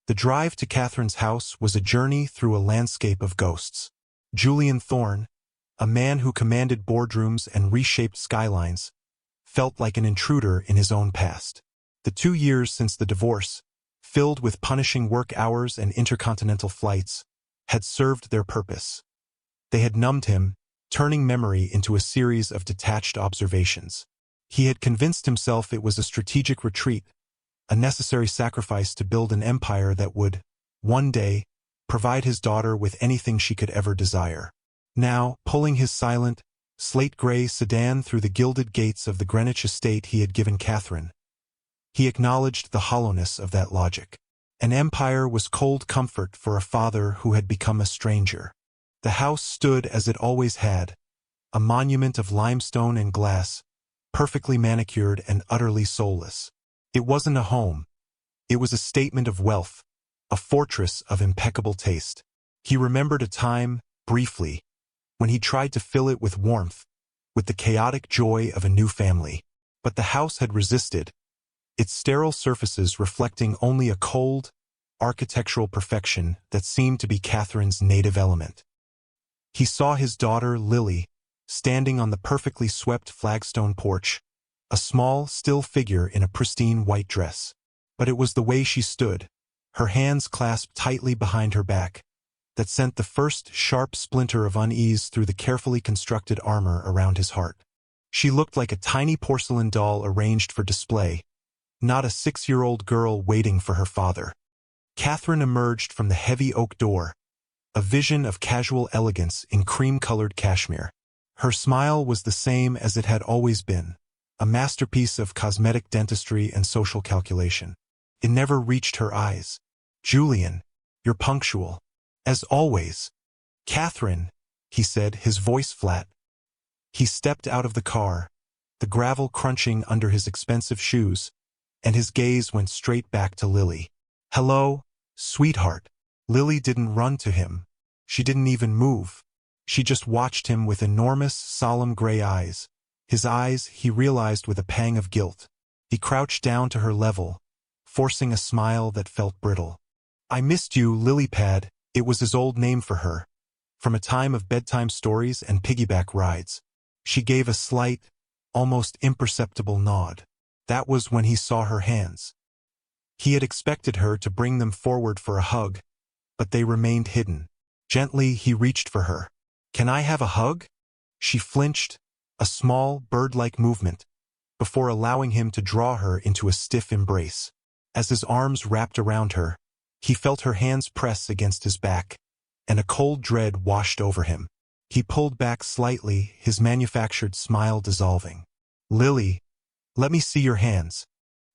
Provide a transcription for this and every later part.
The drive to Catherine's house was a journey through a landscape of ghosts. Julian Thorne, a man who commanded boardrooms and reshaped skylines, felt like an intruder in his own past. The 2 years since the divorce, filled with punishing work hours and intercontinental flights, had served their purpose. They had numbed him, turning memory into a series of detached observations. He had convinced himself it was a strategic retreat, a necessary sacrifice to build an empire that would, one day, provide his daughter with anything she could ever desire. Now, pulling his silent, slate-gray sedan through the gilded gates of the Greenwich estate he had given Catherine, he acknowledged the hollowness of that logic. An empire was cold comfort for a father who had become a stranger. The house stood as it always had, a monument of limestone and glass, perfectly manicured and utterly soulless. It wasn't a home. It was a statement of wealth, a fortress of impeccable taste. He remembered a time, briefly, when he tried to fill it with warmth, with the chaotic joy of a new family. But the house had resisted, its sterile surfaces reflecting only a cold, architectural perfection that seemed to be Catherine's native element. He saw his daughter, Lily, standing on the perfectly swept flagstone porch, a small, still figure in a pristine white dress. But it was the way she stood, her hands clasped tightly behind her back, that sent the first sharp splinter of unease through the carefully constructed armor around his heart. She looked like a tiny porcelain doll arranged for display, not a 6-year-old girl waiting for her father. Catherine emerged from the heavy oak door, a vision of casual elegance in cream-colored cashmere. Her smile was the same as it had always been, a masterpiece of cosmetic dentistry and social calculation. It never reached her eyes. "Julian, you're punctual. As always." "Catherine," he said, his voice flat. He stepped out of the car, the gravel crunching under his expensive shoes, and his gaze went straight back to Lily. "Hello, sweetheart." Lily didn't run to him. She didn't even move. She just watched him with enormous, solemn gray eyes. His eyes, he realized with a pang of guilt. He crouched down to her level, forcing a smile that felt brittle. "I missed you, Lilypad." It was his old name for her, from a time of bedtime stories and piggyback rides. She gave a slight, almost imperceptible nod. That was when he saw her hands. He had expected her to bring them forward for a hug, but they remained hidden. Gently, he reached for her. "Can I have a hug?" She flinched, a small, bird-like movement, before allowing him to draw her into a stiff embrace. As his arms wrapped around her, he felt her hands press against his back, and a cold dread washed over him. He pulled back slightly, his manufactured smile dissolving. "Lily, let me see your hands."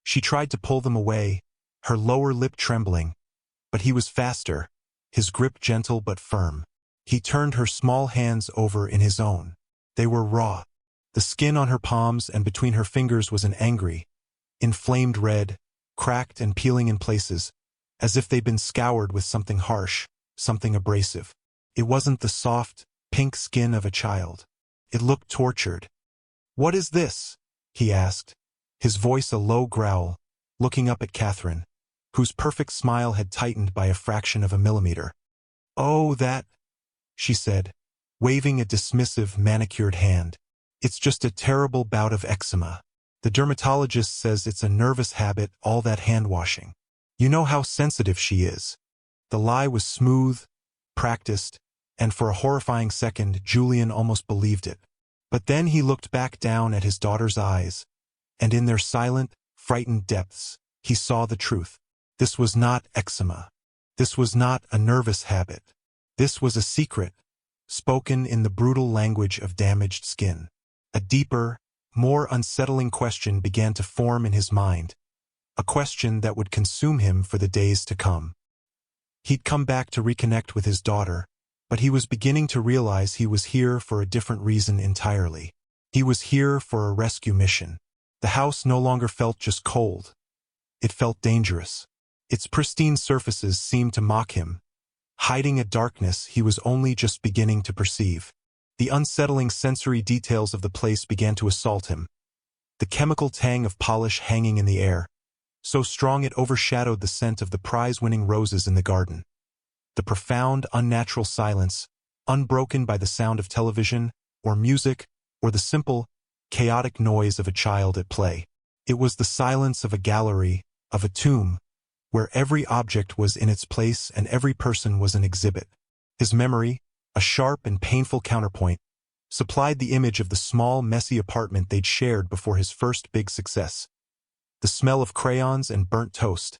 She tried to pull them away, her lower lip trembling, but he was faster, his grip gentle but firm. He turned her small hands over in his own. They were raw. The skin on her palms and between her fingers was an angry, inflamed red, cracked and peeling in places, as if they'd been scoured with something harsh, something abrasive. It wasn't the soft, pink skin of a child. It looked tortured. "What is this?" he asked, his voice a low growl, looking up at Catherine, whose perfect smile had tightened by a fraction of a millimeter. "Oh, that," she said, waving a dismissive, manicured hand. "It's just a terrible bout of eczema. The dermatologist says it's a nervous habit, all that hand-washing. You know how sensitive she is." The lie was smooth, practiced, and for a horrifying second, Julian almost believed it. But then he looked back down at his daughter's eyes, and in their silent, frightened depths, he saw the truth. This was not eczema. This was not a nervous habit. This was a secret, spoken in the brutal language of damaged skin. A deeper, more unsettling question began to form in his mind, a question that would consume him for the days to come. He'd come back to reconnect with his daughter, but he was beginning to realize he was here for a different reason entirely. He was here for a rescue mission. The house no longer felt just cold. It felt dangerous. Its pristine surfaces seemed to mock him, hiding a darkness he was only just beginning to perceive. The unsettling sensory details of the place began to assault him. The chemical tang of polish hanging in the air, so strong it overshadowed the scent of the prize-winning roses in the garden. The profound, unnatural silence, unbroken by the sound of television, or music, or the simple, chaotic noise of a child at play. It was the silence of a gallery, of a tomb, where every object was in its place and every person was an exhibit. His memory, a sharp and painful counterpoint, supplied the image of the small, messy apartment they'd shared before his first big success. The smell of crayons and burnt toast,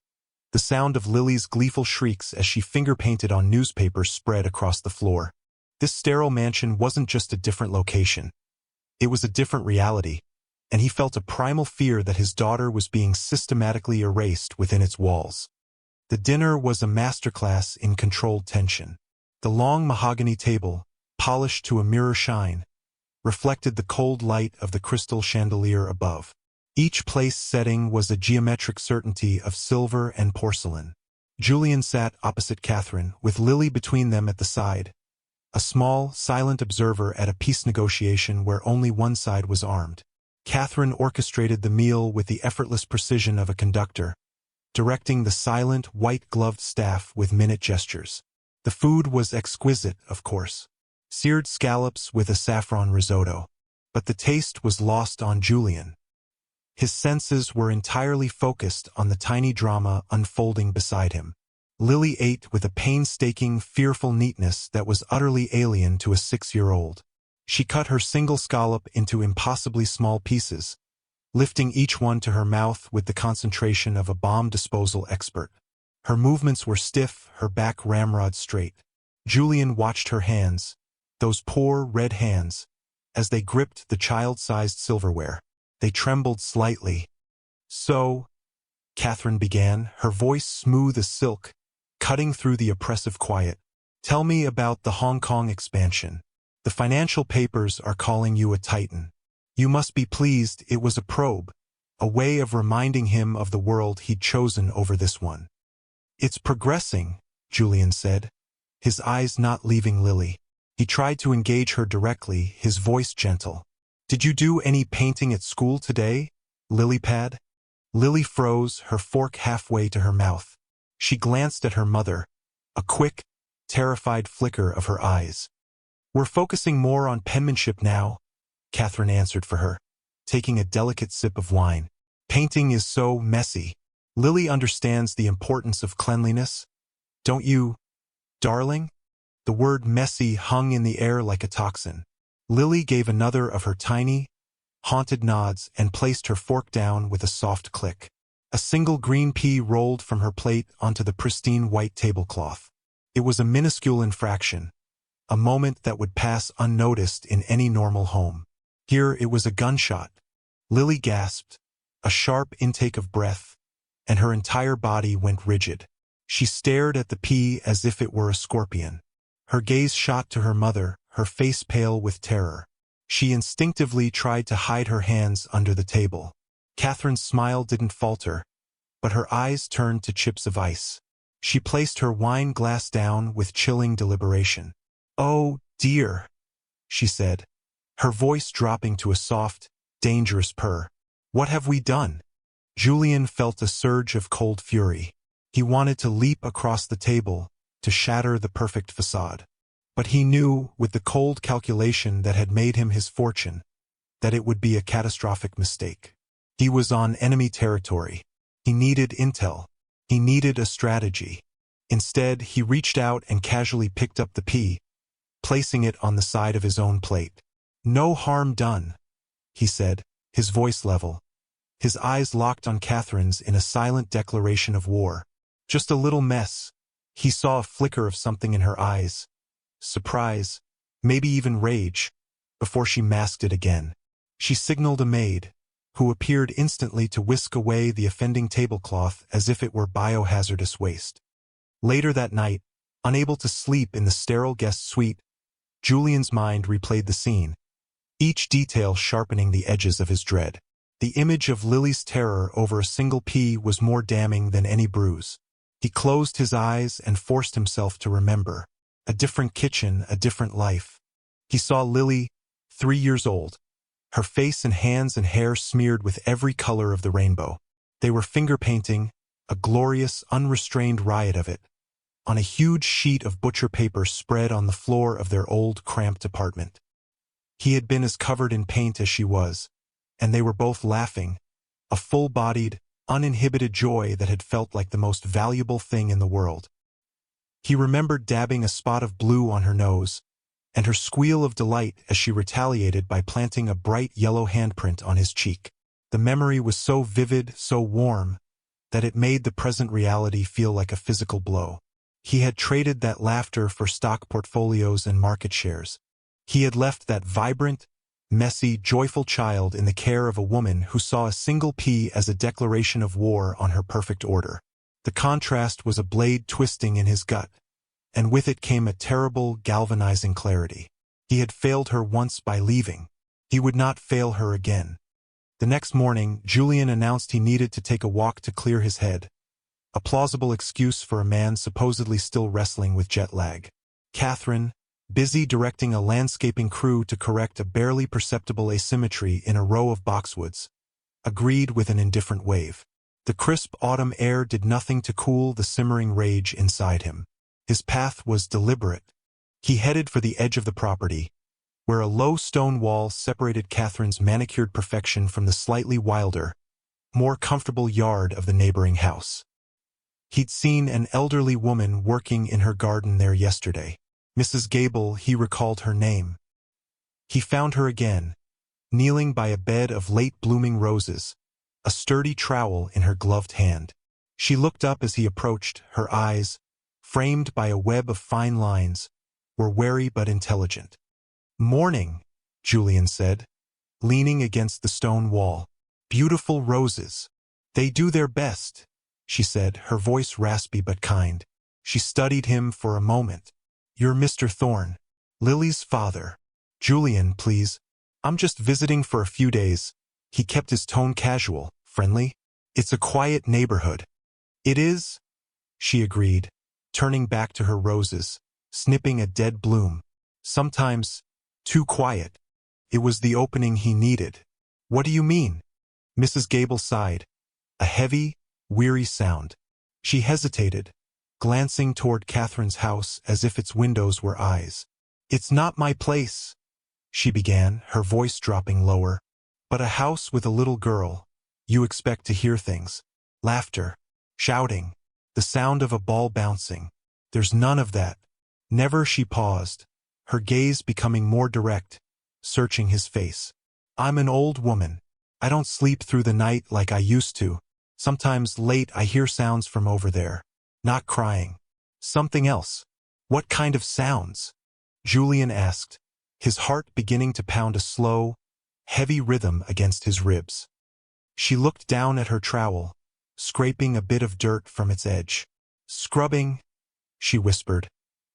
the sound of Lily's gleeful shrieks as she finger-painted on newspapers spread across the floor. This sterile mansion wasn't just a different location. It was a different reality, and he felt a primal fear that his daughter was being systematically erased within its walls. The dinner was a masterclass in controlled tension. The long mahogany table, polished to a mirror shine, reflected the cold light of the crystal chandelier above. Each place setting was a geometric certainty of silver and porcelain. Julian sat opposite Catherine, with Lily between them at the side, a small, silent observer at a peace negotiation where only one side was armed. Catherine orchestrated the meal with the effortless precision of a conductor, directing the silent, white-gloved staff with minute gestures. The food was exquisite, of course. Seared scallops with a saffron risotto. But the taste was lost on Julian. His senses were entirely focused on the tiny drama unfolding beside him. Lily ate with a painstaking, fearful neatness that was utterly alien to a 6-year-old. She cut her single scallop into impossibly small pieces, lifting each one to her mouth with the concentration of a bomb disposal expert. Her movements were stiff, her back ramrod straight. Julian watched her hands, those poor red hands, as they gripped the child-sized silverware. They trembled slightly. "So," Catherine began, her voice smooth as silk, cutting through the oppressive quiet. "Tell me about the Hong Kong expansion. The financial papers are calling you a titan. You must be pleased it was a probe, a way of reminding him of the world he'd chosen over this one." "It's progressing," Julian said, his eyes not leaving Lily. He tried to engage her directly, his voice gentle. "Did you do any painting at school today, Lilypad?" Lily froze, her fork halfway to her mouth. She glanced at her mother, a quick, terrified flicker of her eyes. "We're focusing more on penmanship now," Catherine answered for her, taking a delicate sip of wine. "Painting is so messy. Lily understands the importance of cleanliness. Don't you, darling?" The word messy hung in the air like a toxin. Lily gave another of her tiny, haunted nods and placed her fork down with a soft click. A single green pea rolled from her plate onto the pristine white tablecloth. It was a minuscule infraction, a moment that would pass unnoticed in any normal home. Here it was a gunshot. Lily gasped, a sharp intake of breath, and her entire body went rigid. She stared at the pea as if it were a scorpion. Her gaze shot to her mother, her face pale with terror. She instinctively tried to hide her hands under the table. Catherine's smile didn't falter, but her eyes turned to chips of ice. She placed her wine glass down with chilling deliberation. "Oh, dear," she said, her voice dropping to a soft, dangerous purr. "What have we done?" Julian felt a surge of cold fury. He wanted to leap across the table, to shatter the perfect facade. But he knew, with the cold calculation that had made him his fortune, that it would be a catastrophic mistake. He was on enemy territory. He needed intel. He needed a strategy. Instead, he reached out and casually picked up the pea, placing it on the side of his own plate. "No harm done," he said, his voice level. His eyes locked on Catherine's in a silent declaration of war. "Just a little mess." He saw a flicker of something in her eyes. Surprise, maybe even rage, before she masked it again. She signaled a maid, who appeared instantly to whisk away the offending tablecloth as if it were biohazardous waste. Later that night, unable to sleep in the sterile guest suite, Julian's mind replayed the scene, each detail sharpening the edges of his dread. The image of Lily's terror over a single pea was more damning than any bruise. He closed his eyes and forced himself to remember. A different kitchen, a different life. He saw Lily, 3 years old, her face and hands and hair smeared with every color of the rainbow. They were finger-painting, a glorious, unrestrained riot of it, on a huge sheet of butcher paper spread on the floor of their old, cramped apartment. He had been as covered in paint as she was, and they were both laughing, a full-bodied, uninhibited joy that had felt like the most valuable thing in the world. He remembered dabbing a spot of blue on her nose, and her squeal of delight as she retaliated by planting a bright yellow handprint on his cheek. The memory was so vivid, so warm, that it made the present reality feel like a physical blow. He had traded that laughter for stock portfolios and market shares. He had left that vibrant, messy, joyful child in the care of a woman who saw a single pea as a declaration of war on her perfect order. The contrast was a blade twisting in his gut, and with it came a terrible, galvanizing clarity. He had failed her once by leaving. He would not fail her again. The next morning, Julian announced he needed to take a walk to clear his head, a plausible excuse for a man supposedly still wrestling with jet lag. Catherine, busy directing a landscaping crew to correct a barely perceptible asymmetry in a row of boxwoods, agreed with an indifferent wave. The crisp autumn air did nothing to cool the simmering rage inside him. His path was deliberate. He headed for the edge of the property, where a low stone wall separated Catherine's manicured perfection from the slightly wilder, more comfortable yard of the neighboring house. He'd seen an elderly woman working in her garden there yesterday. Mrs. Gable, he recalled her name. He found her again, kneeling by a bed of late-blooming roses, a sturdy trowel in her gloved hand. She looked up as he approached, her eyes, framed by a web of fine lines, were wary but intelligent. "Morning," Julian said, leaning against the stone wall. "Beautiful roses. They do their best," she said, her voice raspy but kind. She studied him for a moment. "You're Mr. Thorne, Lily's father." "Julian, please. I'm just visiting for a few days." He kept his tone casual, friendly. "It's a quiet neighborhood." "It is," she agreed, turning back to her roses, snipping a dead bloom. "Sometimes too quiet." It was the opening he needed. "What do you mean?" Mrs. Gable sighed, a heavy, weary sound. She hesitated, glancing toward Catherine's house as if its windows were eyes. "It's not my place," she began, her voice dropping lower. "But a house with a little girl. You expect to hear things. Laughter, shouting, the sound of a ball bouncing. There's none of that." Never. She paused, her gaze becoming more direct, searching his face. "I'm an old woman. I don't sleep through the night like I used to. Sometimes late I hear sounds from over there. Not crying. Something else." "What kind of sounds?" Julian asked, his heart beginning to pound a slow, heavy rhythm against his ribs. She looked down at her trowel, scraping a bit of dirt from its edge. "Scrubbing," she whispered,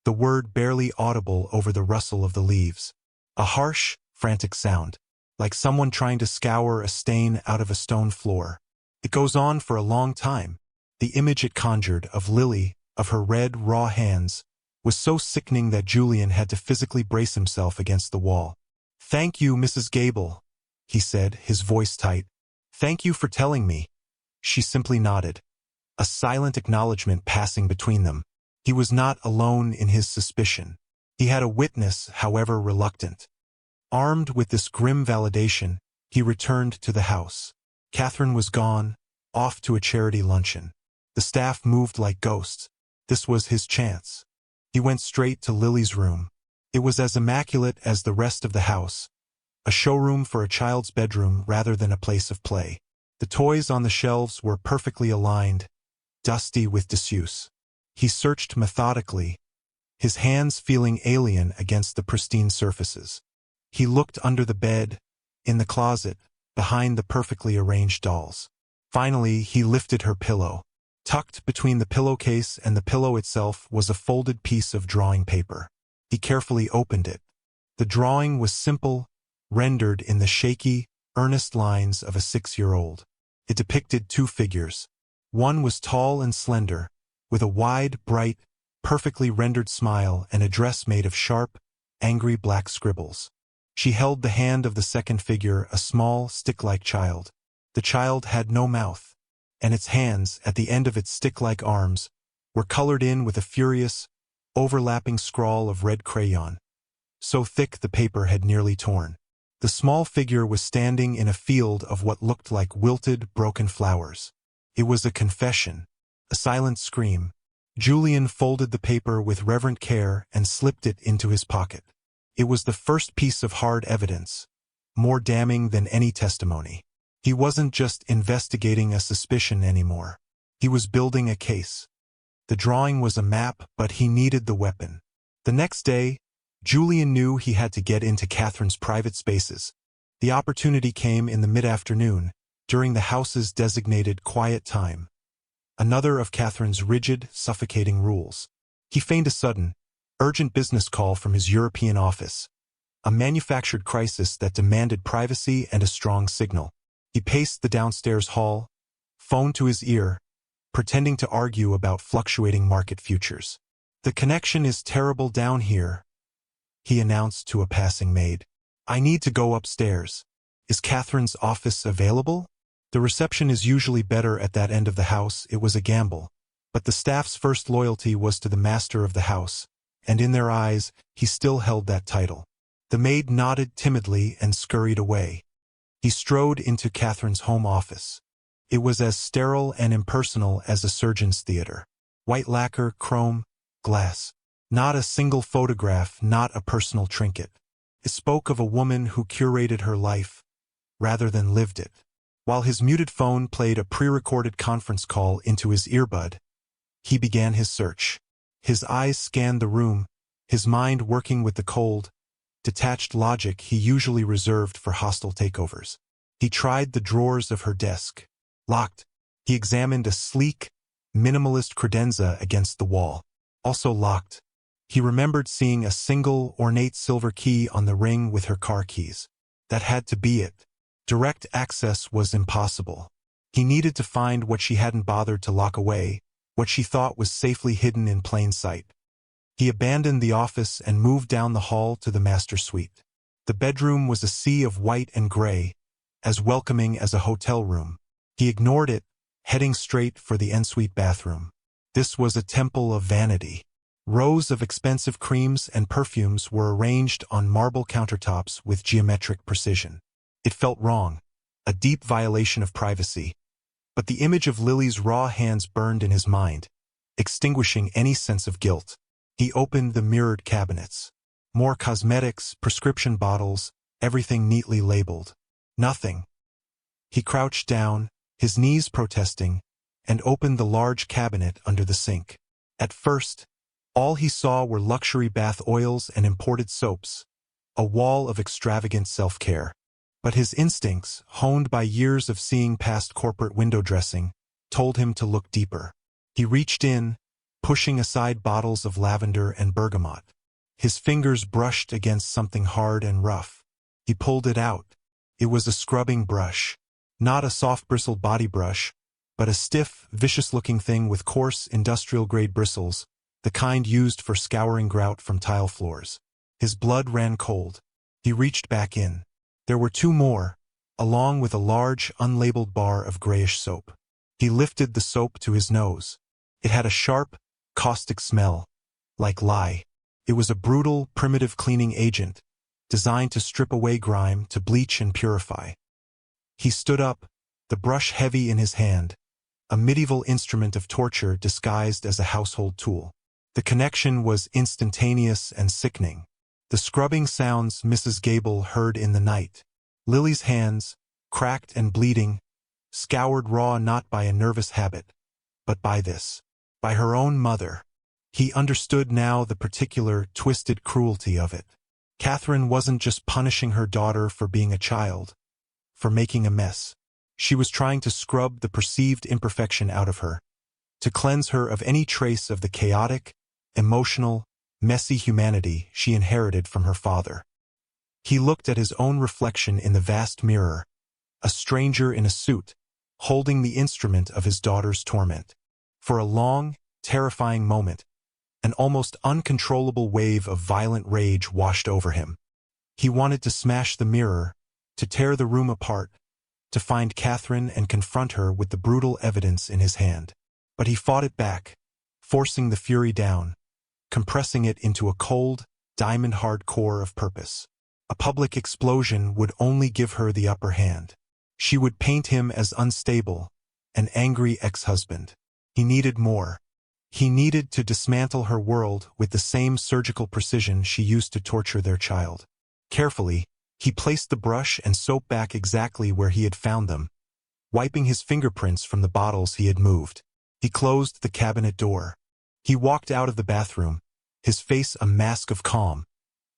the word barely audible over the rustle of the leaves. A harsh, frantic sound, like someone trying to scour a stain out of a stone floor. It goes on for a long time. The image it conjured of Lily, of her red, raw hands, was so sickening that Julian had to physically brace himself against the wall. "Thank you, Mrs. Gable," he said, his voice tight. "Thank you for telling me." She simply nodded, a silent acknowledgement passing between them. He was not alone in his suspicion. He had a witness, however reluctant. Armed with this grim validation, he returned to the house. Catherine was gone, off to a charity luncheon. The staff moved like ghosts. This was his chance. He went straight to Lily's room. It was as immaculate as the rest of the house, a showroom for a child's bedroom rather than a place of play. The toys on the shelves were perfectly aligned, dusty with disuse. He searched methodically, his hands feeling alien against the pristine surfaces. He looked under the bed, in the closet, behind the perfectly arranged dolls. Finally, he lifted her pillow. Tucked between the pillowcase and the pillow itself was a folded piece of drawing paper. He carefully opened it. The drawing was simple, rendered in the shaky, earnest lines of a 6-year-old. It depicted two figures. One was tall and slender, with a wide, bright, perfectly rendered smile and a dress made of sharp, angry black scribbles. She held the hand of the second figure, a small, stick-like child. The child had no mouth. and its hands, at the end of its stick-like arms, were colored in with a furious, overlapping scrawl of red crayon, so thick the paper had nearly torn. The small figure was standing in a field of what looked like wilted, broken flowers. It was a confession, a silent scream. Julian folded the paper with reverent care and slipped it into his pocket. It was the first piece of hard evidence, more damning than any testimony. He wasn't just investigating a suspicion anymore. He was building a case. The drawing was a map, but he needed the weapon. The next day, Julian knew he had to get into Catherine's private spaces. The opportunity came in the mid-afternoon, during the house's designated quiet time. Another of Catherine's rigid, suffocating rules. He feigned a sudden, urgent business call from his European office, a manufactured crisis that demanded privacy and a strong signal. He paced the downstairs hall, phone to his ear, pretending to argue about fluctuating market futures. "The connection is terrible down here," he announced to a passing maid. "I need to go upstairs. Is Catherine's office available?" The reception is usually better at that end of the house. It was a gamble, but the staff's first loyalty was to the master of the house, and in their eyes, he still held that title. The maid nodded timidly and scurried away. He strode into Catherine's home office. It was as sterile and impersonal as a surgeon's theater. White lacquer, chrome, glass. Not a single photograph, not a personal trinket. It spoke of a woman who curated her life, rather than lived it. While his muted phone played a pre-recorded conference call into his earbud, he began his search. His eyes scanned the room, his mind working with the cold, detached logic he usually reserved for hostile takeovers. He tried the drawers of her desk. Locked. He examined a sleek, minimalist credenza against the wall. Also locked. He remembered seeing a single, ornate silver key on the ring with her car keys. That had to be it. Direct access was impossible. He needed to find what she hadn't bothered to lock away, what she thought was safely hidden in plain sight. He abandoned the office and moved down the hall to the master suite. The bedroom was a sea of white and gray, as welcoming as a hotel room. He ignored it, heading straight for the ensuite bathroom. This was a temple of vanity. Rows of expensive creams and perfumes were arranged on marble countertops with geometric precision. It felt wrong, a deep violation of privacy. But the image of Lily's raw hands burned in his mind, extinguishing any sense of guilt. He opened the mirrored cabinets. More cosmetics, prescription bottles, everything neatly labeled. Nothing. He crouched down, his knees protesting, and opened the large cabinet under the sink. At first, all he saw were luxury bath oils and imported soaps, a wall of extravagant self-care. But his instincts, honed by years of seeing past corporate window dressing, told him to look deeper. He reached in, pushing aside bottles of lavender and bergamot. His fingers brushed against something hard and rough. He pulled it out. It was a scrubbing brush. Not a soft-bristled body brush, but a stiff, vicious-looking thing with coarse, industrial-grade bristles, the kind used for scouring grout from tile floors. His blood ran cold. He reached back in. There were two more, along with a large, unlabeled bar of grayish soap. He lifted the soap to his nose. It had a sharp, caustic smell, like lye. It was a brutal, primitive cleaning agent, designed to strip away grime, to bleach and purify. He stood up, the brush heavy in his hand, a medieval instrument of torture disguised as a household tool. The connection was instantaneous and sickening. The scrubbing sounds Mrs. Gable heard in the night. Lily's hands, cracked and bleeding, scoured raw not by a nervous habit, but by this, by her own mother. He understood now the particular, twisted cruelty of it. Catherine wasn't just punishing her daughter for being a child, for making a mess. She was trying to scrub the perceived imperfection out of her, to cleanse her of any trace of the chaotic, emotional, messy humanity she inherited from her father. He looked at his own reflection in the vast mirror, a stranger in a suit, holding the instrument of his daughter's torment. For a long, terrifying moment, an almost uncontrollable wave of violent rage washed over him. He wanted to smash the mirror, to tear the room apart, to find Catherine and confront her with the brutal evidence in his hand. But he fought it back, forcing the fury down, compressing it into a cold, diamond-hard core of purpose. A public explosion would only give her the upper hand. She would paint him as unstable, an angry ex-husband. He needed more. He needed to dismantle her world with the same surgical precision she used to torture their child. Carefully, he placed the brush and soap back exactly where he had found them, wiping his fingerprints from the bottles he had moved. He closed the cabinet door. He walked out of the bathroom, his face a mask of calm,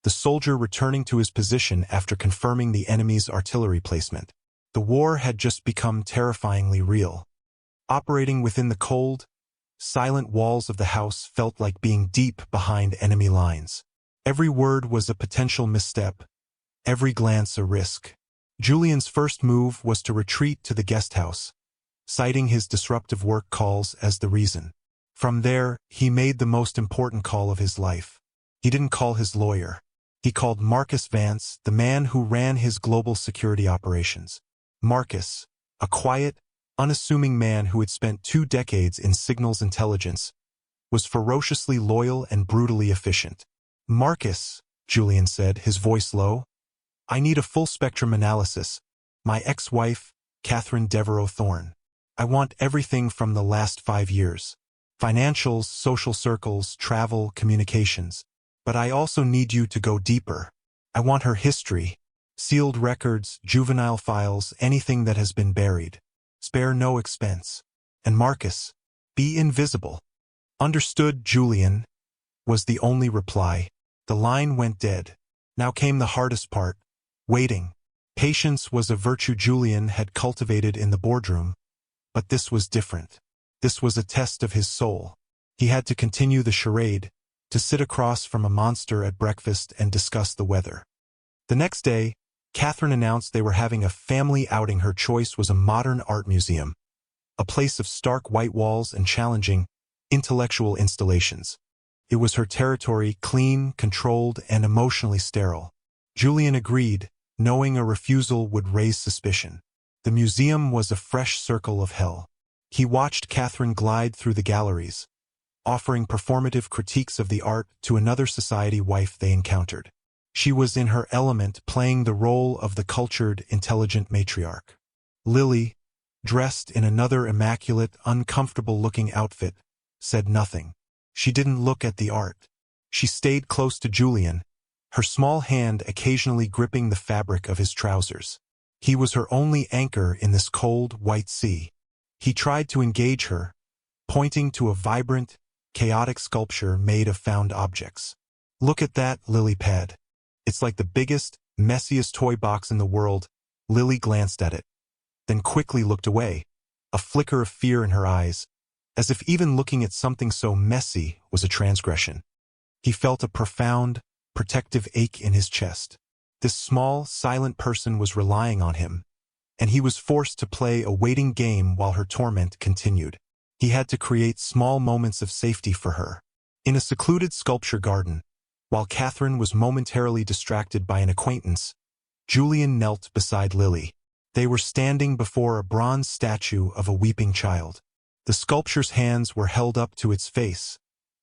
the soldier returning to his position after confirming the enemy's artillery placement. The war had just become terrifyingly real. Operating within the cold, silent walls of the house felt like being deep behind enemy lines. Every word was a potential misstep, every glance a risk. Julian's first move was to retreat to the guest house, citing his disruptive work calls as the reason. From there, he made the most important call of his life. He didn't call his lawyer. He called Marcus Vance, the man who ran his global security operations. Marcus, a quiet, unassuming man who had spent 2 decades in signals intelligence, was ferociously loyal and brutally efficient. "Marcus," Julian said, his voice low, "I need a full-spectrum analysis. My ex-wife, Catherine Devereaux Thorne. I want everything from the last 5 years. Financials, social circles, travel, communications. But I also need you to go deeper. I want her history, sealed records, juvenile files, anything that has been buried. Spare no expense. And Marcus, be invisible." "Understood, Julian," was the only reply. The line went dead. Now came the hardest part, waiting. Patience was a virtue Julian had cultivated in the boardroom, but this was different. This was a test of his soul. He had to continue the charade, to sit across from a monster at breakfast and discuss the weather. The next day, Catherine announced they were having a family outing. Her choice was a modern art museum, a place of stark white walls and challenging, intellectual installations. It was her territory, clean, controlled, and emotionally sterile. Julian agreed, knowing a refusal would raise suspicion. The museum was a fresh circle of hell. He watched Catherine glide through the galleries, offering performative critiques of the art to another society wife they encountered. She was in her element, playing the role of the cultured, intelligent matriarch. Lily, dressed in another immaculate, uncomfortable-looking outfit, said nothing. She didn't look at the art. She stayed close to Julian, her small hand occasionally gripping the fabric of his trousers. He was her only anchor in this cold, white sea. He tried to engage her, pointing to a vibrant, chaotic sculpture made of found objects. "Look at that, lily pad. It's like the biggest, messiest toy box in the world." Lily glanced at it, then quickly looked away, a flicker of fear in her eyes, as if even looking at something so messy was a transgression. He felt a profound, protective ache in his chest. This small, silent person was relying on him, and he was forced to play a waiting game while her torment continued. He had to create small moments of safety for her. In a secluded sculpture garden, while Catherine was momentarily distracted by an acquaintance, Julian knelt beside Lily. They were standing before a bronze statue of a weeping child. The sculpture's hands were held up to its face,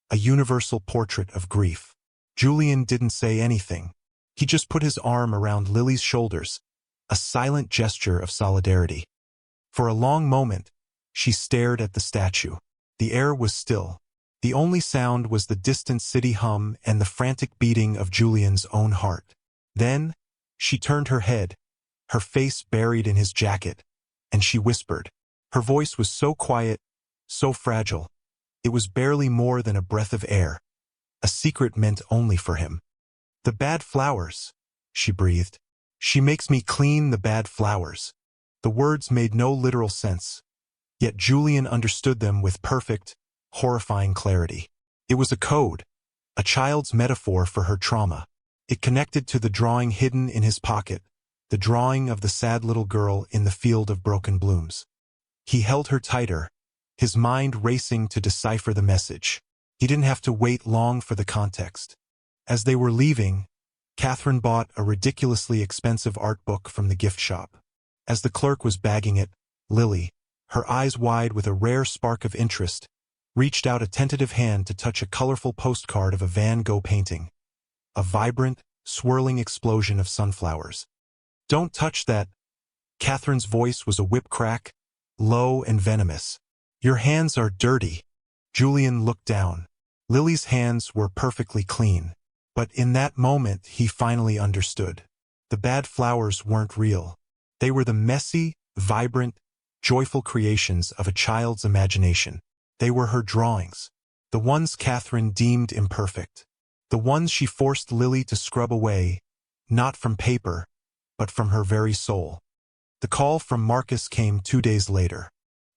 a universal portrait of grief. Julian didn't say anything. He just put his arm around Lily's shoulders, a silent gesture of solidarity. For a long moment, she stared at the statue. The air was still. The only sound was the distant city hum and the frantic beating of Julian's own heart. Then, she turned her head, her face buried in his jacket, and she whispered. Her voice was so quiet, so fragile. It was barely more than a breath of air, a secret meant only for him. "The bad flowers," she breathed. "She makes me clean the bad flowers." The words made no literal sense, yet Julian understood them with perfect, horrifying clarity. It was a code, a child's metaphor for her trauma. It connected to the drawing hidden in his pocket, the drawing of the sad little girl in the field of broken blooms. He held her tighter, his mind racing to decipher the message. He didn't have to wait long for the context. As they were leaving, Catherine bought a ridiculously expensive art book from the gift shop. As the clerk was bagging it, Lily, her eyes wide with a rare spark of interest, reached out a tentative hand to touch a colorful postcard of a Van Gogh painting. A vibrant, swirling explosion of sunflowers. "Don't touch that." Catherine's voice was a whip crack, low and venomous. "Your hands are dirty." Julian looked down. Lily's hands were perfectly clean. But in that moment he finally understood. The bad flowers weren't real. They were the messy, vibrant, joyful creations of a child's imagination. They were her drawings. The ones Catherine deemed imperfect. The ones she forced Lily to scrub away, not from paper, but from her very soul. The call from Marcus came 2 days later.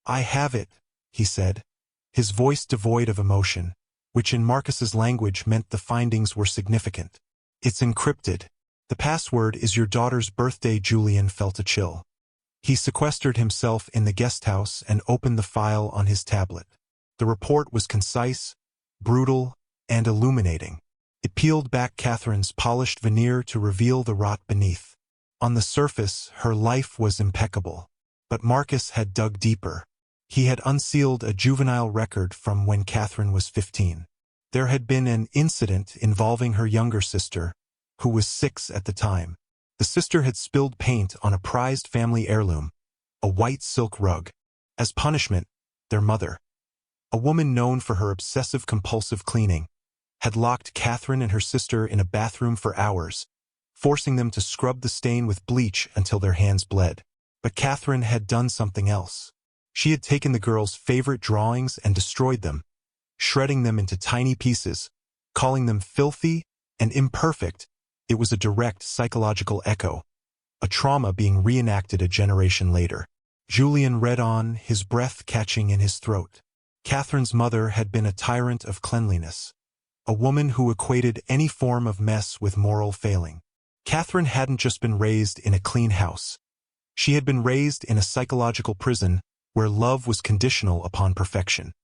"I have it," he said, his voice devoid of emotion, which in Marcus's language meant the findings were significant. "It's encrypted. The password is your daughter's birthday." Julian felt a chill. He sequestered himself in the guest house and opened the file on his tablet. The report was concise, brutal, and illuminating. It peeled back Catherine's polished veneer to reveal the rot beneath. On the surface, her life was impeccable. But Marcus had dug deeper. He had unsealed a juvenile record from when Catherine was 15. There had been an incident involving her younger sister, who was 6 at the time. The sister had spilled paint on a prized family heirloom, a white silk rug. As punishment, their mother, a woman known for her obsessive-compulsive cleaning, had locked Catherine and her sister in a bathroom for hours, forcing them to scrub the stain with bleach until their hands bled. But Catherine had done something else. She had taken the girls' favorite drawings and destroyed them, shredding them into tiny pieces, calling them filthy and imperfect. It was a direct psychological echo, a trauma being reenacted a generation later. Julian read on, his breath catching in his throat. Catherine's mother had been a tyrant of cleanliness, a woman who equated any form of mess with moral failing. Catherine hadn't just been raised in a clean house. She had been raised in a psychological prison where love was conditional upon perfection.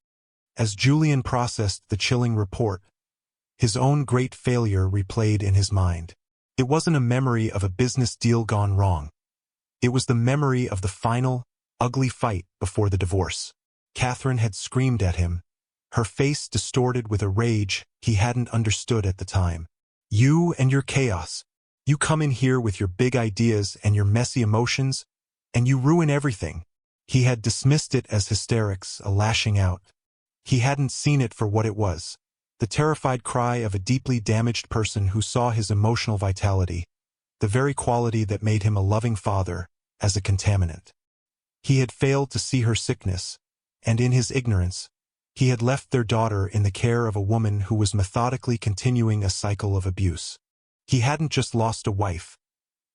As Julian processed the chilling report, his own great failure replayed in his mind. It wasn't a memory of a business deal gone wrong. It was the memory of the final, ugly fight before the divorce. Catherine had screamed at him, her face distorted with a rage he hadn't understood at the time. "You and your chaos. You come in here with your big ideas and your messy emotions, and you ruin everything." He had dismissed it as hysterics, a lashing out. He hadn't seen it for what it was, the terrified cry of a deeply damaged person who saw his emotional vitality, the very quality that made him a loving father, as a contaminant. He had failed to see her sickness, and in his ignorance, he had left their daughter in the care of a woman who was methodically continuing a cycle of abuse. He hadn't just lost a wife.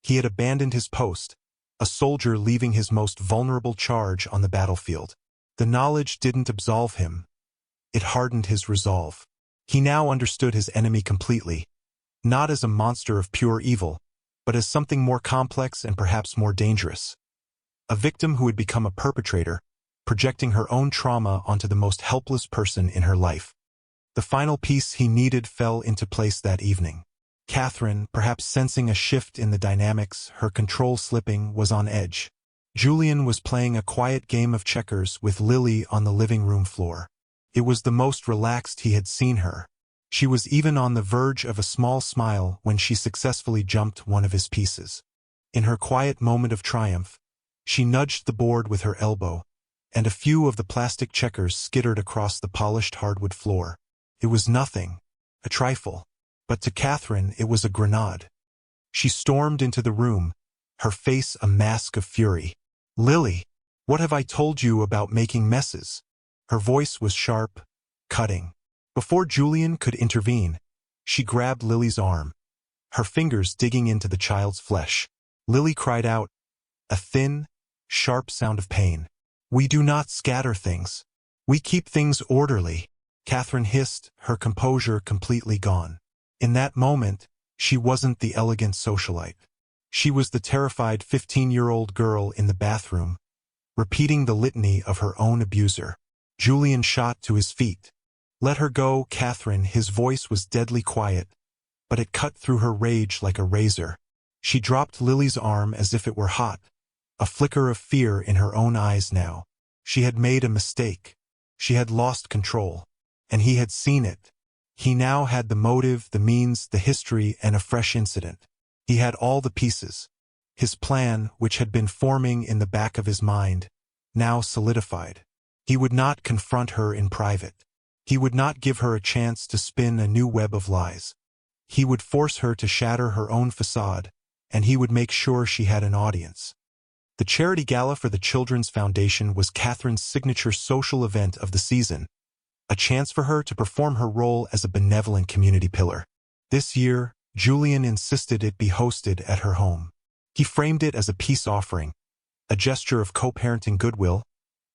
He had abandoned his post, a soldier leaving his most vulnerable charge on the battlefield. The knowledge didn't absolve him. It hardened his resolve. He now understood his enemy completely, not as a monster of pure evil, but as something more complex and perhaps more dangerous. A victim who had become a perpetrator, projecting her own trauma onto the most helpless person in her life. The final piece he needed fell into place that evening. Catherine, perhaps sensing a shift in the dynamics, her control slipping, was on edge. Julian was playing a quiet game of checkers with Lily on the living room floor. It was the most relaxed he had seen her. She was even on the verge of a small smile when she successfully jumped one of his pieces. In her quiet moment of triumph, she nudged the board with her elbow, and a few of the plastic checkers skittered across the polished hardwood floor. It was nothing, a trifle, but to Catherine it was a grenade. She stormed into the room, her face a mask of fury. "Lily, what have I told you about making messes?" Her voice was sharp, cutting. Before Julian could intervene, she grabbed Lily's arm, her fingers digging into the child's flesh. Lily cried out, a thin, sharp sound of pain. "We do not scatter things. We keep things orderly," Catherine hissed, her composure completely gone. In that moment, she wasn't the elegant socialite. She was the terrified 15-year-old girl in the bathroom, repeating the litany of her own abuser. Julian shot to his feet. "Let her go, Catherine." His voice was deadly quiet, but it cut through her rage like a razor. She dropped Lily's arm as if it were hot, a flicker of fear in her own eyes now. She had made a mistake. She had lost control. And he had seen it. He now had the motive, the means, the history, and a fresh incident. He had all the pieces. His plan, which had been forming in the back of his mind, now solidified. He would not confront her in private. He would not give her a chance to spin a new web of lies. He would force her to shatter her own facade, and he would make sure she had an audience. The charity gala for the Children's Foundation was Catherine's signature social event of the season, a chance for her to perform her role as a benevolent community pillar. This year, Julian insisted it be hosted at her home. He framed it as a peace offering, a gesture of co-parenting goodwill,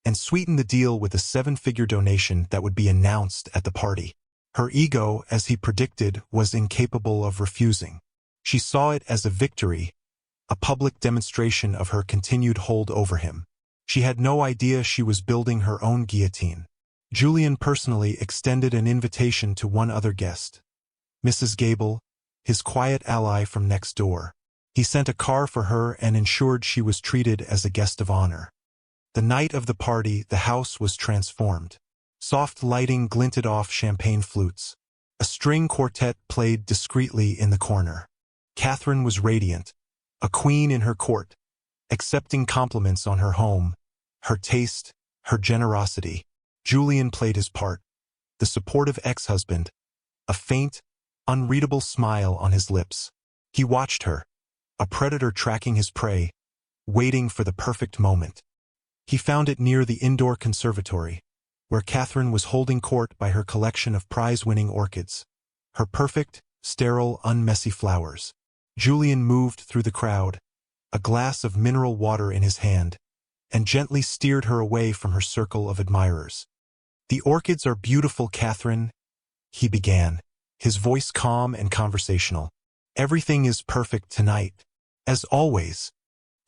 and sweetened the deal with a 7-figure donation that would be announced at the party. Her ego, as he predicted, was incapable of refusing. She saw it as a victory, a public demonstration of her continued hold over him. She had no idea she was building her own guillotine. Julian personally extended an invitation to one other guest, Mrs. Gable, his quiet ally from next door. He sent a car for her and ensured she was treated as a guest of honor. The night of the party, the house was transformed. Soft lighting glinted off champagne flutes. A string quartet played discreetly in the corner. Catherine was radiant, a queen in her court, accepting compliments on her home, her taste, her generosity. Julian played his part, the supportive ex-husband, a faint, unreadable smile on his lips. He watched her, a predator tracking his prey, waiting for the perfect moment. He found it near the indoor conservatory, where Catherine was holding court by her collection of prize-winning orchids, her perfect, sterile, unmessy flowers. Julian moved through the crowd, a glass of mineral water in his hand, and gently steered her away from her circle of admirers. "The orchids are beautiful, Catherine," he began, his voice calm and conversational. "Everything is perfect tonight, as always."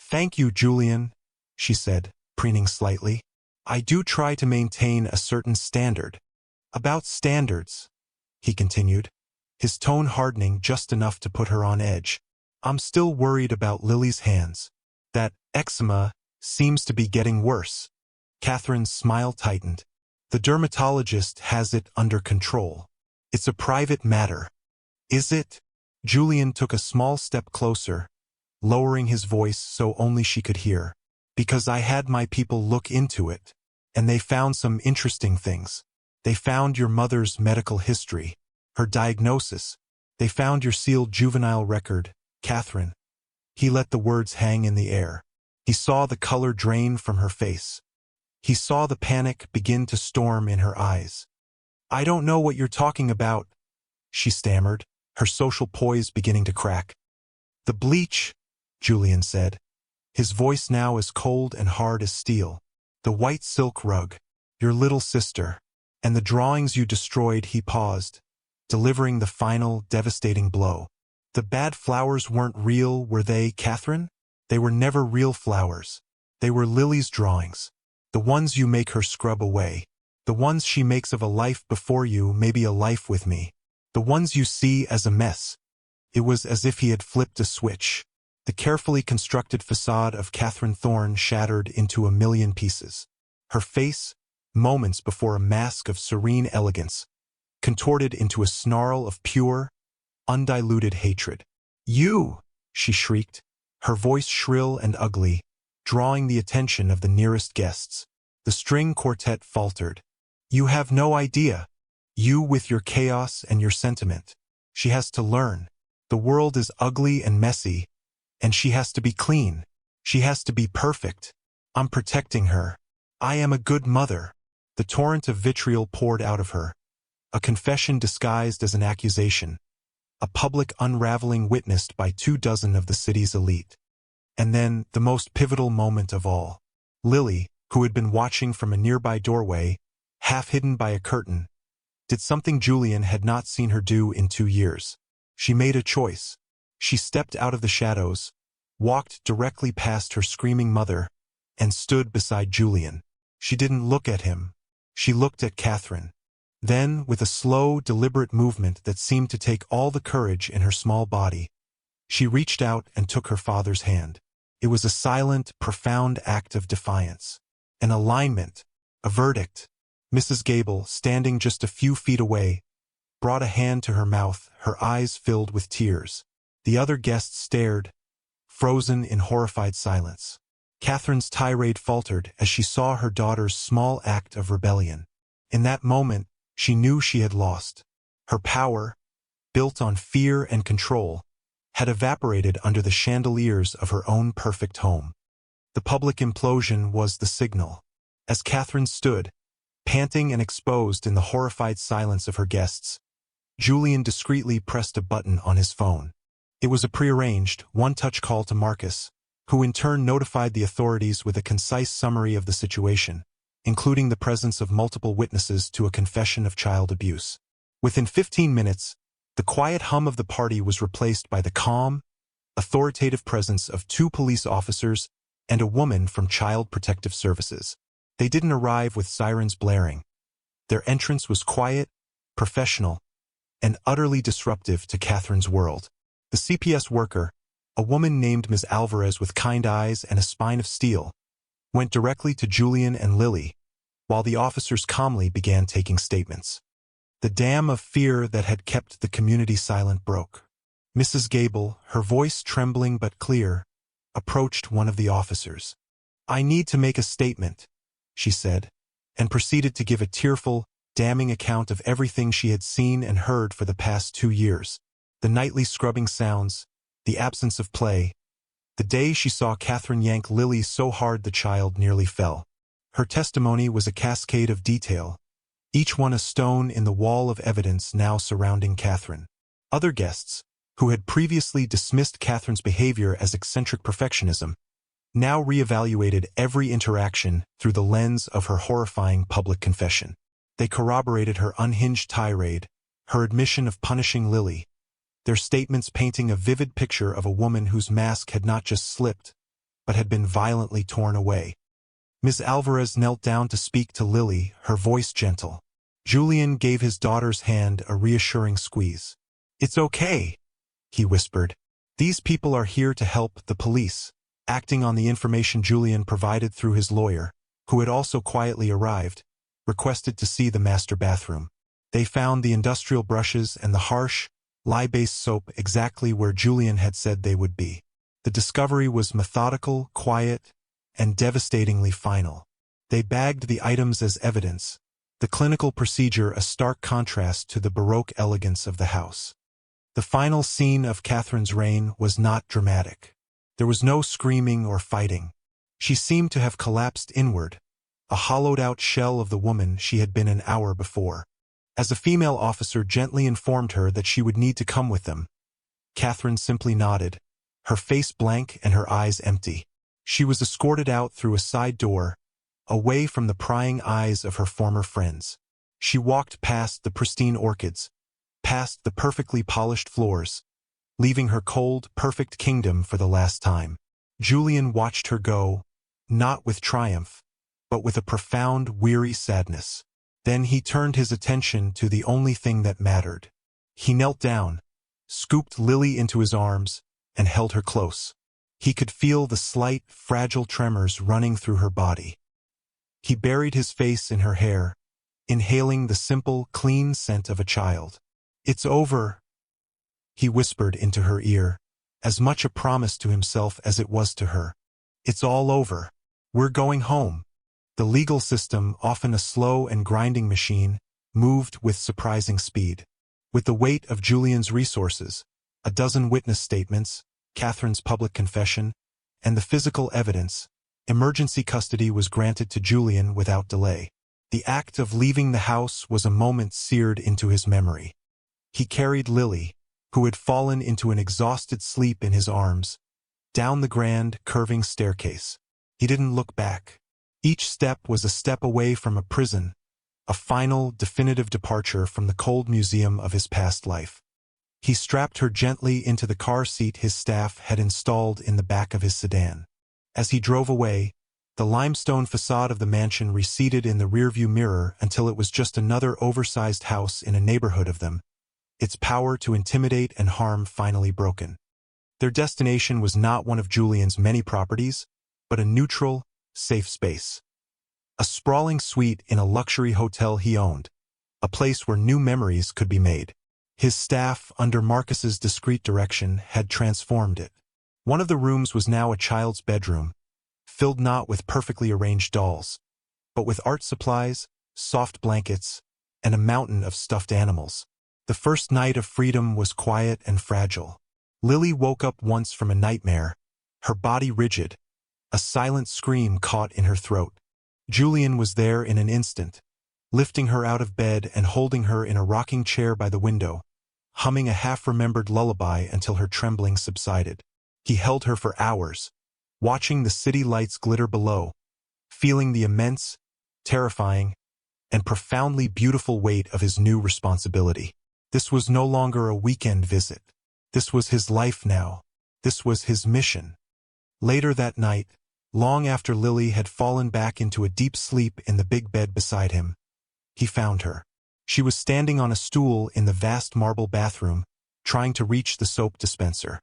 "Thank you, Julian," she said, preening slightly. "I do try to maintain a certain standard." "About standards," he continued, his tone hardening just enough to put her on edge. "I'm still worried about Lily's hands. That eczema seems to be getting worse." Catherine's smile tightened. "The dermatologist has it under control. It's a private matter." "Is it?" Julian took a small step closer, lowering his voice so only she could hear. "Because I had my people look into it, and they found some interesting things. They found your mother's medical history, her diagnosis. They found your sealed juvenile record, Catherine." He let the words hang in the air. He saw the color drain from her face. He saw the panic begin to storm in her eyes. "I don't know what you're talking about," she stammered, her social poise beginning to crack. "The bleach," Julian said, his voice now as cold and hard as steel. "The white silk rug, your little sister, and the drawings you destroyed." He paused, delivering the final, devastating blow. "The bad flowers weren't real, were they, Catherine? They were never real flowers. They were Lily's drawings. The ones you make her scrub away. The ones she makes of a life before you, maybe a life with me. The ones you see as a mess." It was as if he had flipped a switch. The carefully constructed facade of Catherine Thorne shattered into a million pieces. Her face, moments before a mask of serene elegance, contorted into a snarl of pure, undiluted hatred. "You!" she shrieked, her voice shrill and ugly, drawing the attention of the nearest guests. The string quartet faltered. "You have no idea. You with your chaos and your sentiment. She has to learn. The world is ugly and messy, and she has to be clean. She has to be perfect. I'm protecting her. I am a good mother." The torrent of vitriol poured out of her, a confession disguised as an accusation, a public unraveling witnessed by 24 of the city's elite. And then, the most pivotal moment of all. Lily, who had been watching from a nearby doorway, half hidden by a curtain, did something Julian had not seen her do in 2 years. She made a choice. She stepped out of the shadows, walked directly past her screaming mother, and stood beside Julian. She didn't look at him. She looked at Catherine. Then, with a slow, deliberate movement that seemed to take all the courage in her small body, she reached out and took her father's hand. It was a silent, profound act of defiance. An alignment, a verdict. Mrs. Gable, standing just a few feet away, brought a hand to her mouth, her eyes filled with tears. The other guests stared, frozen in horrified silence. Catherine's tirade faltered as she saw her daughter's small act of rebellion. In that moment, she knew she had lost. Her power, built on fear and control, had evaporated under the chandeliers of her own perfect home. The public implosion was the signal. As Catherine stood, panting and exposed in the horrified silence of her guests, Julian discreetly pressed a button on his phone. It was a prearranged, one-touch call to Marcus, who in turn notified the authorities with a concise summary of the situation, including the presence of multiple witnesses to a confession of child abuse. Within 15 minutes, the quiet hum of the party was replaced by the calm, authoritative presence of 2 police officers and a woman from Child Protective Services. They didn't arrive with sirens blaring. Their entrance was quiet, professional, and utterly disruptive to Catherine's world. The CPS worker, a woman named Ms. Alvarez with kind eyes and a spine of steel, went directly to Julian and Lily, while the officers calmly began taking statements. The dam of fear that had kept the community silent broke. Mrs. Gable, her voice trembling but clear, approached one of the officers. "I need to make a statement," she said, and proceeded to give a tearful, damning account of everything she had seen and heard for the past 2 years. The nightly scrubbing sounds, the absence of play, the day she saw Catherine yank Lily so hard the child nearly fell. Her testimony was a cascade of detail, each one a stone in the wall of evidence now surrounding Catherine. Other guests, who had previously dismissed Catherine's behavior as eccentric perfectionism, now reevaluated every interaction through the lens of her horrifying public confession. They corroborated her unhinged tirade, her admission of punishing Lily, their statements painting a vivid picture of a woman whose mask had not just slipped, but had been violently torn away. Ms. Alvarez knelt down to speak to Lily, her voice gentle. Julian gave his daughter's hand a reassuring squeeze. "It's okay," he whispered. "These people are here to help the police," acting on the information Julian provided through his lawyer, who had also quietly arrived, requested to see the master bathroom. They found the industrial brushes and the harsh, lye-based soap exactly where Julian had said they would be. The discovery was methodical, quiet, and devastatingly final. They bagged the items as evidence, the clinical procedure a stark contrast to the Baroque elegance of the house. The final scene of Catherine's reign was not dramatic. There was no screaming or fighting. She seemed to have collapsed inward, a hollowed-out shell of the woman she had been an hour before. As a female officer gently informed her that she would need to come with them, Catherine simply nodded, her face blank and her eyes empty. She was escorted out through a side door, away from the prying eyes of her former friends. She walked past the pristine orchids, past the perfectly polished floors, leaving her cold, perfect kingdom for the last time. Julian watched her go, not with triumph, but with a profound, weary sadness. Then he turned his attention to the only thing that mattered. He knelt down, scooped Lily into his arms, and held her close. He could feel the slight, fragile tremors running through her body. He buried his face in her hair, inhaling the simple, clean scent of a child. "It's over," he whispered into her ear, as much a promise to himself as it was to her. "It's all over. We're going home." The legal system, often a slow and grinding machine, moved with surprising speed. With the weight of Julian's resources, a dozen witness statements, Catherine's public confession, and the physical evidence, emergency custody was granted to Julian without delay. The act of leaving the house was a moment seared into his memory. He carried Lily, who had fallen into an exhausted sleep in his arms, down the grand, curving staircase. He didn't look back. Each step was a step away from a prison, a final, definitive departure from the cold museum of his past life. He strapped her gently into the car seat his staff had installed in the back of his sedan. As he drove away, the limestone facade of the mansion receded in the rearview mirror until it was just another oversized house in a neighborhood of them, its power to intimidate and harm finally broken. Their destination was not one of Julian's many properties, but a neutral, safe space. A sprawling suite in a luxury hotel he owned, a place where new memories could be made. His staff, under Marcus's discreet direction, had transformed it. One of the rooms was now a child's bedroom, filled not with perfectly arranged dolls, but with art supplies, soft blankets, and a mountain of stuffed animals. The first night of freedom was quiet and fragile. Lily woke up once from a nightmare, her body rigid, a silent scream caught in her throat. Julian was there in an instant, lifting her out of bed and holding her in a rocking chair by the window, humming a half-remembered lullaby until her trembling subsided. He held her for hours, watching the city lights glitter below, feeling the immense, terrifying, and profoundly beautiful weight of his new responsibility. This was no longer a weekend visit. This was his life now. This was his mission. Later that night, long after Lily had fallen back into a deep sleep in the big bed beside him, he found her. She was standing on a stool in the vast marble bathroom, trying to reach the soap dispenser.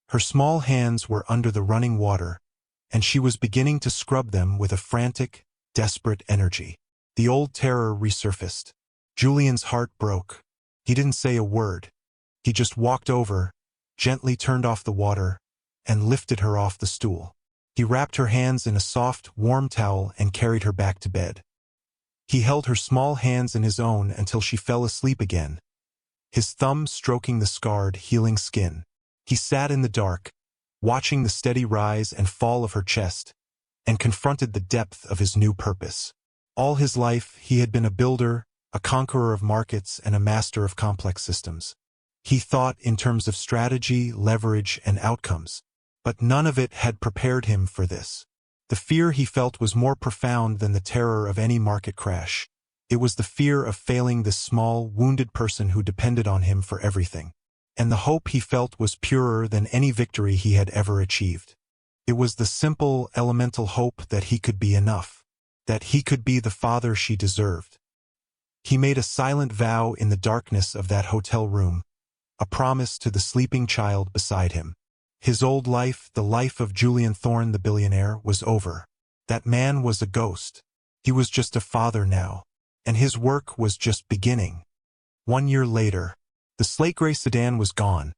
Her small hands were under the running water, and she was beginning to scrub them with a frantic, desperate energy. The old terror resurfaced. Julian's heart broke. He didn't say a word. He just walked over, gently turned off the water, and lifted her off the stool. He wrapped her hands in a soft, warm towel and carried her back to bed. He held her small hands in his own until she fell asleep again, his thumb stroking the scarred, healing skin. He sat in the dark, watching the steady rise and fall of her chest, and confronted the depth of his new purpose. All his life, he had been a builder, a conqueror of markets, and a master of complex systems. He thought in terms of strategy, leverage, and outcomes, but none of it had prepared him for this. The fear he felt was more profound than the terror of any market crash. It was the fear of failing this small, wounded person who depended on him for everything. And the hope he felt was purer than any victory he had ever achieved. It was the simple, elemental hope that he could be enough, that he could be the father she deserved. He made a silent vow in the darkness of that hotel room, a promise to the sleeping child beside him. His old life, the life of Julian Thorne the billionaire, was over. That man was a ghost. He was just a father now, and his work was just beginning. 1 year later, the slate-gray sedan was gone,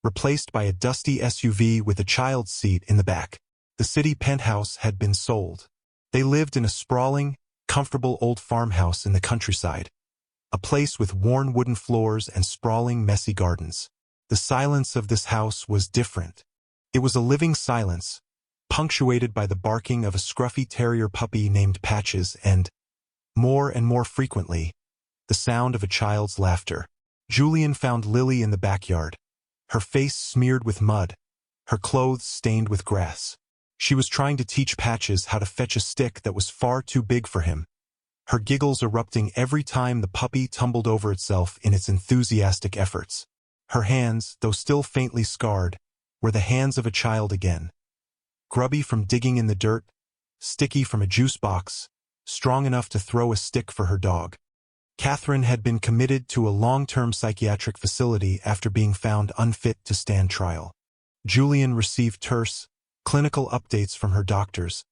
replaced by a dusty SUV with a child's seat in the back. The city penthouse had been sold. They lived in a sprawling, comfortable old farmhouse in the countryside, a place with worn wooden floors and sprawling, messy gardens. The silence of this house was different. It was a living silence, punctuated by the barking of a scruffy terrier puppy named Patches and more frequently, the sound of a child's laughter. Julian found Lily in the backyard, her face smeared with mud, her clothes stained with grass. She was trying to teach Patches how to fetch a stick that was far too big for him, her giggles erupting every time the puppy tumbled over itself in its enthusiastic efforts. Her hands, though still faintly scarred, were the hands of a child again. Grubby from digging in the dirt, sticky from a juice box, strong enough to throw a stick for her dog. Catherine had been committed to a long-term psychiatric facility after being found unfit to stand trial. Julian received terse, clinical updates from her doctors,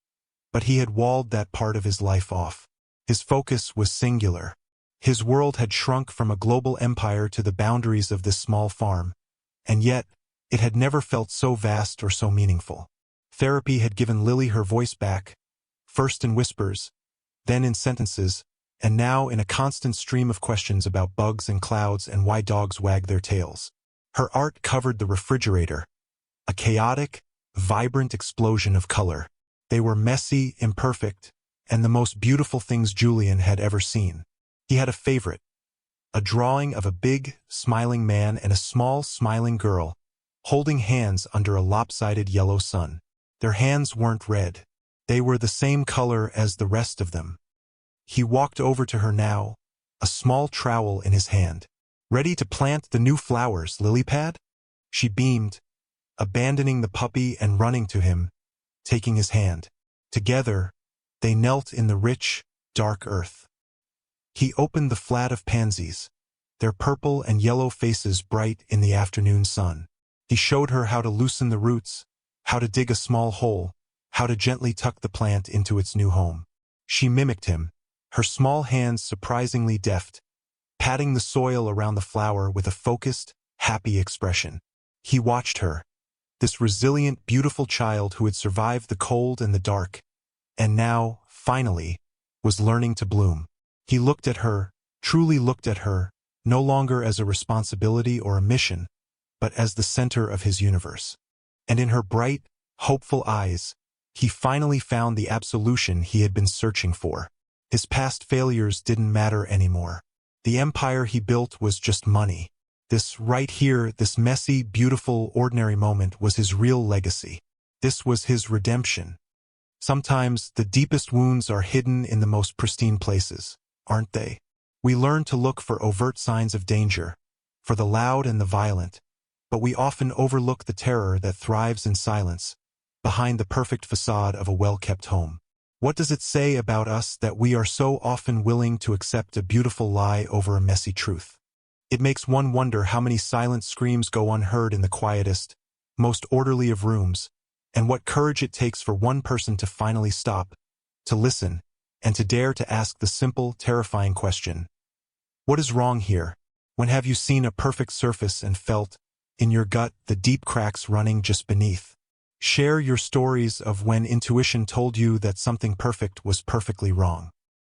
but he had walled that part of his life off. His focus was singular. His world had shrunk from a global empire to the boundaries of this small farm, and yet, it had never felt so vast or so meaningful. Therapy had given Lily her voice back, first in whispers, then in sentences, and now in a constant stream of questions about bugs and clouds and why dogs wag their tails. Her art covered the refrigerator, a chaotic, vibrant explosion of color. They were messy, imperfect, and the most beautiful things Julian had ever seen. He had a favorite, a drawing of a big, smiling man and a small, smiling girl, holding hands under a lopsided yellow sun. Their hands weren't red. They were the same color as the rest of them. He walked over to her now, a small trowel in his hand. "Ready to plant the new flowers, Lilypad?" She beamed, abandoning the puppy and running to him, taking his hand. Together, they knelt in the rich, dark earth. He opened the flat of pansies, their purple and yellow faces bright in the afternoon sun. He showed her how to loosen the roots, how to dig a small hole, how to gently tuck the plant into its new home. She mimicked him, her small hands surprisingly deft, patting the soil around the flower with a focused, happy expression. He watched her, this resilient, beautiful child who had survived the cold and the dark, and now, finally, was learning to bloom. He looked at her, truly looked at her, no longer as a responsibility or a mission, but as the center of his universe. And in her bright, hopeful eyes, he finally found the absolution he had been searching for. His past failures didn't matter anymore. The empire he built was just money. This right here, this messy, beautiful, ordinary moment was his real legacy. This was his redemption. Sometimes the deepest wounds are hidden in the most pristine places, aren't they? We learn to look for overt signs of danger, for the loud and the violent, but we often overlook the terror that thrives in silence, behind the perfect facade of a well-kept home. What does it say about us that we are so often willing to accept a beautiful lie over a messy truth? It makes one wonder how many silent screams go unheard in the quietest, most orderly of rooms, and what courage it takes for one person to finally stop, to listen, and to dare to ask the simple, terrifying question. What is wrong here? When have you seen a perfect surface and felt, in your gut, the deep cracks running just beneath? Share your stories of when intuition told you that something perfect was perfectly wrong.